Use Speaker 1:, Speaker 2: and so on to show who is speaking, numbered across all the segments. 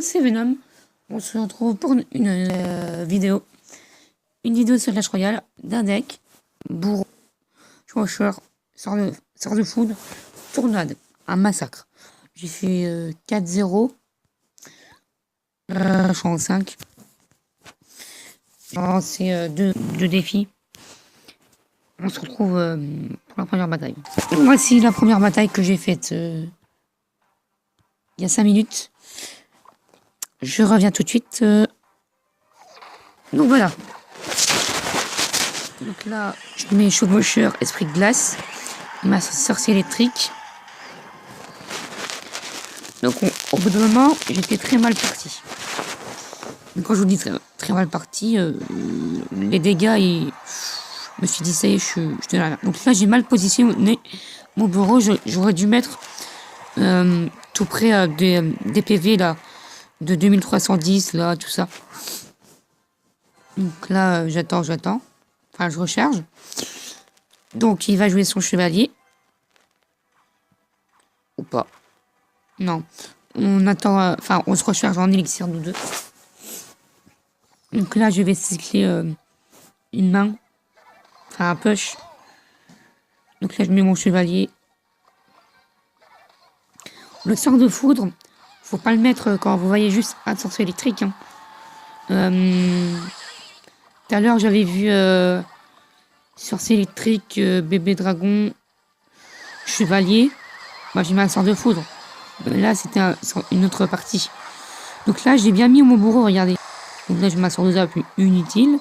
Speaker 1: c'est Venom. On se retrouve pour une vidéo. Une vidéo sur Clash Royale d'un deck, bourreau, Swasher, sort de foudre, tornade, un massacre. J'ai fait 4-0. Je suis en 5. J'ai lancé deux défis. On se retrouve pour la première bataille. Voici la première bataille que j'ai faite il y a 5 minutes. Je reviens tout de suite. Donc voilà. Donc là, je mets chevaucheur, esprit de glace, ma sorcier électrique. Donc au bout d'un moment, j'étais très mal parti. Donc quand je vous dis très mal parti, les dégâts, je me suis dit ça y est, je suis là. Donc là, j'ai mal positionné mon bureau. J'aurais dû mettre tout près des PV là, de 2310 là, tout ça. Donc là, j'attends. Enfin, je recharge. Donc, il va jouer son chevalier. Ou pas. Non. On attend... Enfin, on se recharge en élixir, nous deux. Donc là, je vais cycler une main. Enfin, un push. Donc là, je mets mon chevalier. Le sort de foudre, faut pas le mettre quand vous voyez juste un sorcier électrique. Hein. Tout à l'heure, j'avais vu sorcier électrique, bébé dragon, chevalier. Moi, j'ai mis un sort de foudre. Là, c'était une autre partie. Donc là, j'ai bien mis mon bourreau, regardez. Donc là, je mets un sort de zap inutile.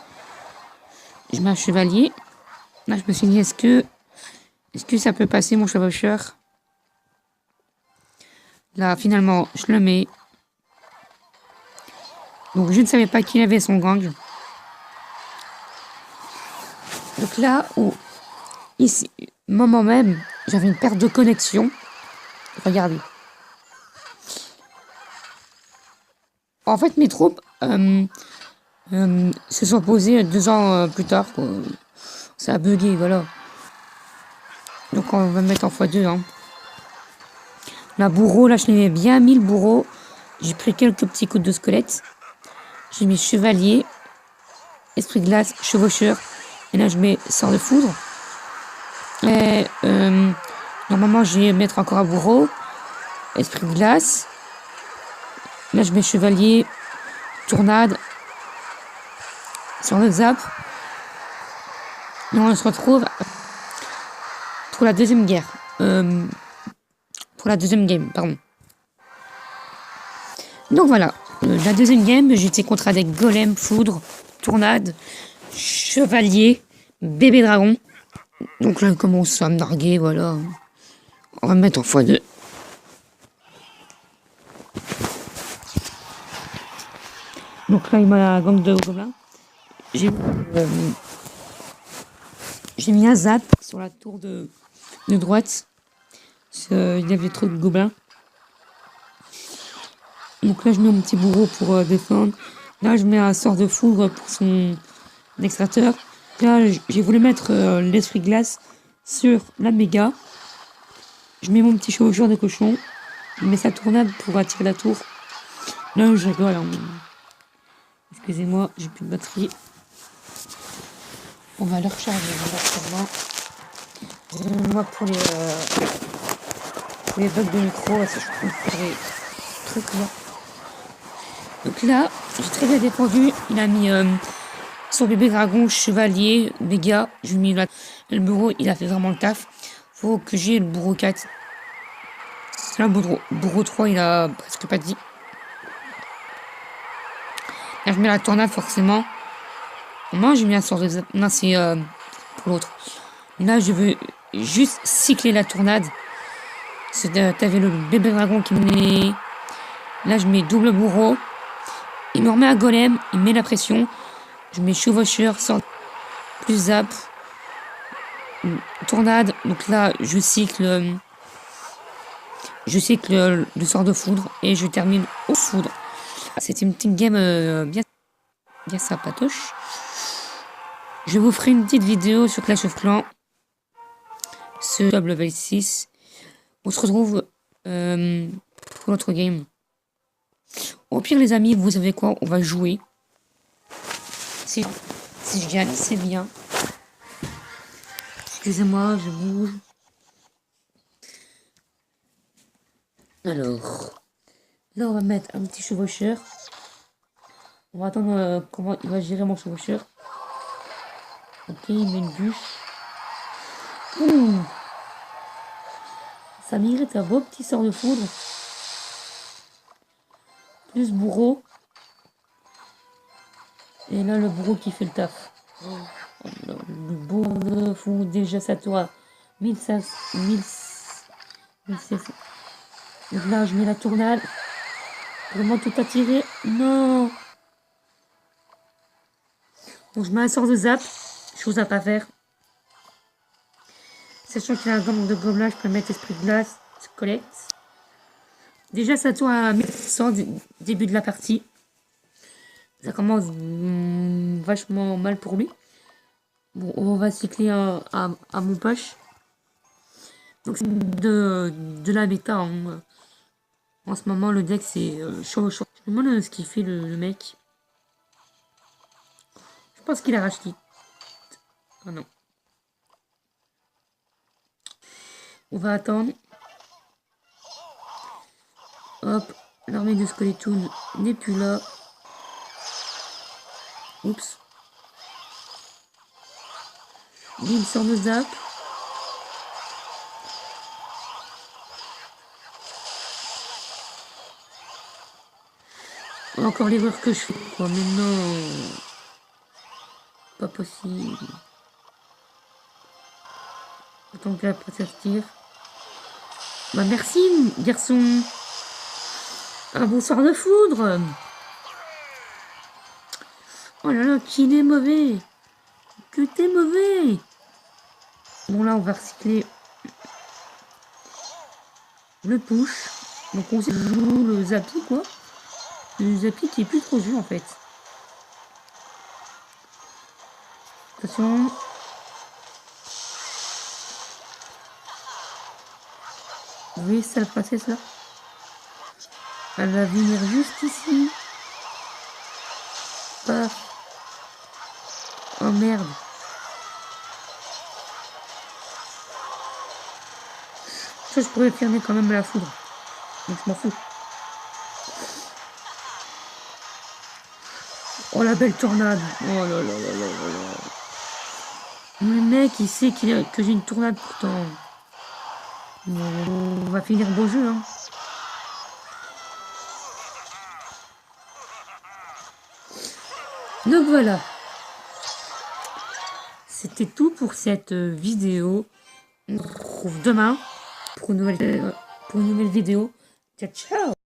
Speaker 1: Je mets un chevalier. Là, je me suis dit, est-ce que ça peut passer mon chevaucheur? Là, finalement, je le mets. Donc, je ne savais pas qu'il avait son gang. Donc là, ici, moment même, j'avais une perte de connexion. Regardez. En fait, mes troupes se sont posées 2 ans plus tard. Quoi. Ça a bugué, voilà. Donc on va mettre en x2. Hein. La bourreau, là, je l'ai bien mis le bourreau. J'ai pris quelques petits coups de squelette. J'ai mis chevalier, esprit de glace, chevaucheur. Et là, je mets sort de foudre. Et normalement, je vais mettre encore un bourreau, esprit de glace. Là, je mets chevalier, tornade, sur le zap. Et on se retrouve pour la deuxième guerre. Pour la deuxième game, pardon. Donc voilà, la deuxième game, j'étais contre un deck golem, foudre, tornade, chevalier, bébé dragon. Donc là, il commence à me narguer, voilà. On va mettre en x2. Donc là, il m'a gang de gobelins. J'ai mis un zap sur la tour de droite. Il y avait trop de gobelins. Donc là, je mets mon petit bourreau pour défendre. Là, je mets un sort de foudre pour son extracteur. Là, j'ai voulu mettre l'esprit glace sur la méga. Je mets mon petit chevaucheur de cochon. Je mets sa tornade pour attirer la tour. Là, je rigole. Hein. Excusez-moi, j'ai plus de batterie. On va le recharger. Moi, pour les bugs de micro, si je peux faire des trucs là. Donc là, j'ai très bien défendu. Il a mis son bébé dragon, chevalier, dégâts. J'ai mis le bourreau, il a fait vraiment le taf. Faut que j'ai le bourreau 4. Là, le bourreau 3, il a presque pas dit. Là, je mets la tornade forcément. Moi, j'ai mis un sort de... Non, c'est pour l'autre. Là, je veux juste cycler la tornade. T'avais le bébé dragon qui me met... Là, je mets double bourreau. Il me remet un golem. Il met la pression. Je mets chevaucheur, sort plus zap. Tornade. Donc là, je cycle le sort de foudre. Et je termine au foudre. C'était une petite game bien sympatoche. Je vous ferai une petite vidéo sur Clash of Clans. Ce level 6. On se retrouve pour l'autre game. Au pire, les amis, vous savez quoi? On va jouer. Si je gagne, c'est bien. Excusez-moi, je bouge. Alors, là, on va mettre un petit chevaucheur. On va attendre comment il va gérer mon chevaucheur. Ok, il met une bûche. Ouh, ça mérite un beau petit sort de foudre. Plus bourreau. Et là, le bourreau qui fait le taf. Oh, le bourreau de fou, déjà ça toi. 1500, 1600. Donc là, je mets la tournade. Vraiment tout attiré. Non. Donc je mets un sort de zap. Chose à pas faire. Sachant qu'il y a un gang de gobelins, je peux mettre esprit de glace, collecte. Déjà, ça tourne à 1100 début de la partie. Ça commence vachement mal pour lui. Bon, on va cycler à mon poche. Donc c'est de la bêta. Hein. En ce moment, le deck c'est chaud. Je me demande ce qu'il fait le mec. Je pense qu'il a racheté. Ah non. On va attendre. Hop, l'armée de Skeletoon n'est plus là. Oups. Il sort de zap. Encore l'erreur que je fais, quoi. Mais non. Pas possible. Attends que la princesse tire. Bah merci, garçon. Un bon sort de foudre. Oh là là, qu'il est mauvais. Que t'es mauvais. Bon là, on va recycler le push. Donc on joue le Zappy, quoi. Le Zappy qui est plus trop jeu, en fait. Attention. Vous voyez ça, la princesse, là? Elle va venir juste ici. Paf. Oh merde. Ça, je pourrais fermer quand même la foudre. Donc je m'en fous. Oh la belle tornade. Oh là là là là là là. Le mec, il sait que j'ai une tornade pourtant. On va finir beau jeu, hein. Donc voilà. C'était tout pour cette vidéo. On se retrouve demain pour une nouvelle vidéo. Ciao, ciao!